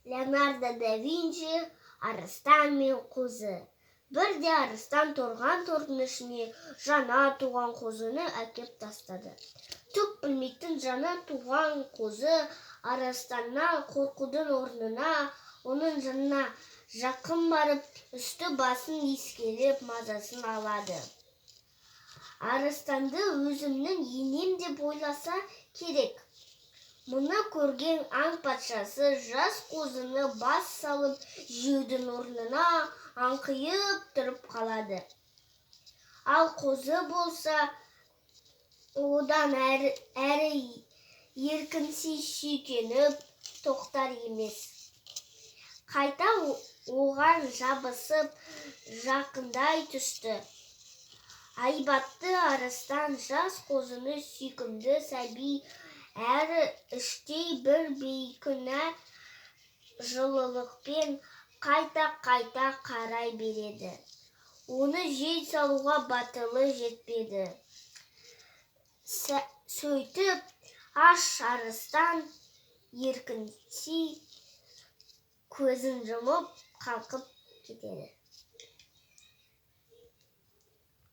Леонардо да Винчи «Арыстан мен қозы». Бірде арыстан тұрған тордың ішіне жаңа туған қозыны әкеп тастады. Түк білмейтін жаңа туған қозы арыстаннан қорқудың орнына оның жанына жақын барып, үсті басын иіскелеп мазасын алады. Арыстанды өзімнің енем деп ойласа керек. Мұны көрген аң патшасы жас қозыны бас салып жеудің орнына аңқиып тұрып қалады. Ал қозы болса, одан әрі еркінсіз сүйкеніп тоқтар емес. Қайта оған жабысып жақындай түсті. Айбатты арыстан жас қозыны сүйкімді сәби әрі іштей бір бейкүнә жылылықпен қайта қарай береді. Оны жей салуға батылы жетпеді. Сөйтіп, аш арыстан еркінси көзін жұмып қалқып кетеді.